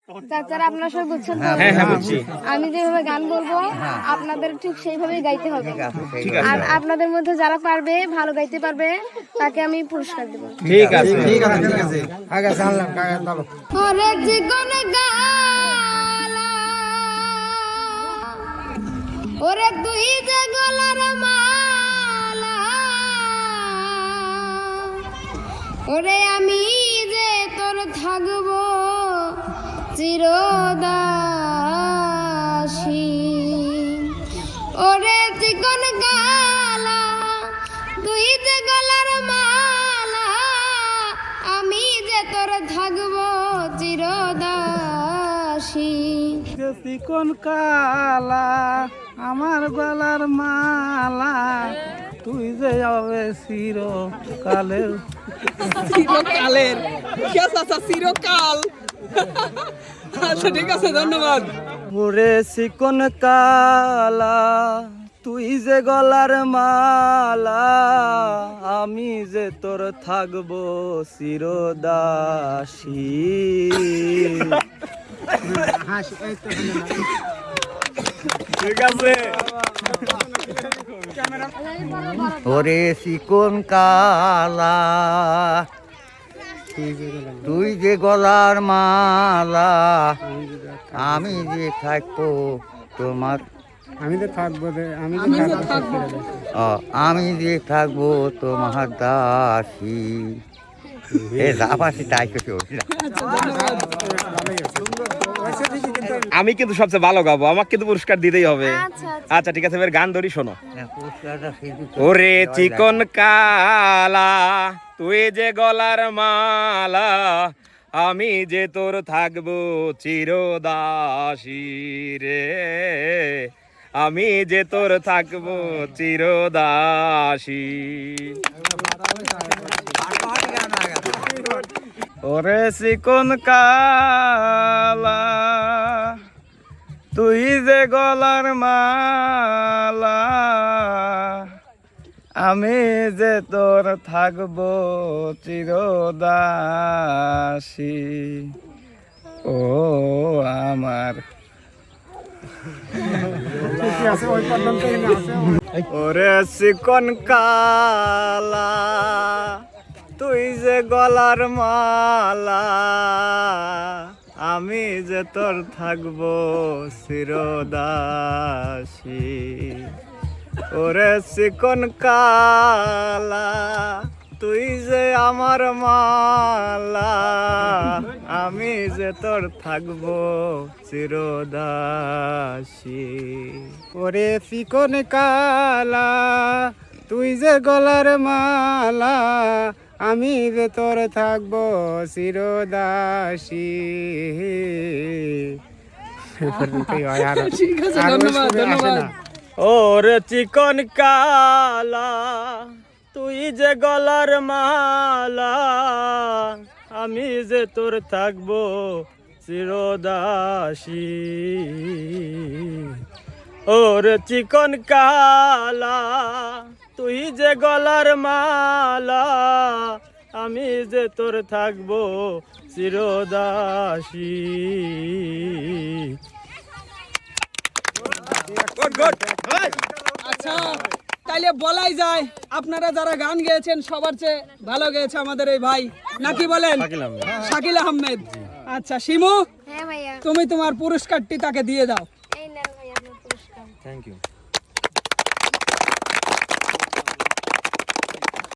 চাচারা আপনারা সব বুঝছেন তো? হ্যাঁ হ্যাঁ বুঝছি। আমি যেভাবে গান বলবো আপনাদের ঠিক সেইভাবেই গাইতে হবে। ঠিক আছে। আর আপনাদের মধ্যে যারা পারবে, ভালো গাইতে পারবে, তাকে আমি পুরস্কার দেব। ঠিক আছে। ঠিক আছে ঠিক আছে আগে জানলাম কাকা চলো ওরে জীবন গালা ওরে তুই যে গলার মালা ওরে আমি যে তোর থাকবো চিরদাসী ওরে চিকন গালা তুই যে গলার মালা আমি যে তোর থাকবো চিরদাসী চিকন কালা আমার গলার মালা তুই যে হবে চিরকালের চিরকালের চিরকাল। আচ্ছা ঠিক আছে, ধন্যবাদ। ওরে চিকন কালা তুই যে গলার মালা আমি যে তোর থাকবো চিরদাসী ঠিক আছে। ওরে চিকন কালা তুই যে গলার মালা আমি যে থাকবো তোমার আমি তো থাকবো আমি যে থাকবো তোমার দাসী এ রাপাসি তাই কিছু আমি কিন্তু সবচেয়ে ভালো গাবো, আমাকে কিন্তু পুরস্কার দিতেই হবে। আচ্ছা, আচ্ছা ঠিক আছে, এবার গান ধরি শোনো। ওরে চিকন কালা তুই যে গলার মালা আমি যে তোর থাকবো চিরদাসী রে, আমি যে তোর থাকবো চিরদাসী। ওরে চিকন কালা তুই যে গলার মালা আমি যে তোর থাকবো চিরদাসী ও আমার ওরে চিকন কালা তুই যে গলার মালা আমি যে তোর থাকবো চিরদাসী ওরে চিকন কালা তুই যে আমার মালা আমি যে তোর থাকবো চিরদাসী ওরে চিকন কালা তুই যে গলার মালা আমি যে তোর থাকবো চিরদাসী ঠিক আছে, ধন্যবাদ ধন্যবাদ। ওরে চিকন কালা তুই যে গলার মালা আমি যে তোর থাকবো চিরদাসী ওরে চিকন কালা তুই যে গলার মালা আমি যে তোর থাকবো চিরদাসী আচ্ছা তাইলে বলাই যায় আপনারা যারা গান গেয়েছেন সবার চেয়ে ভালো গেয়েছে আমাদের এই ভাই, নাকি বলেন? শাকিল আহমেদ। আচ্ছা শিমু, হ্যাঁ ভাইয়া, তুমি তোমার পুরস্কারটি তাকে দিয়ে দাও। এই নেন ভাইয়া আপনার পুরস্কার। Thank you.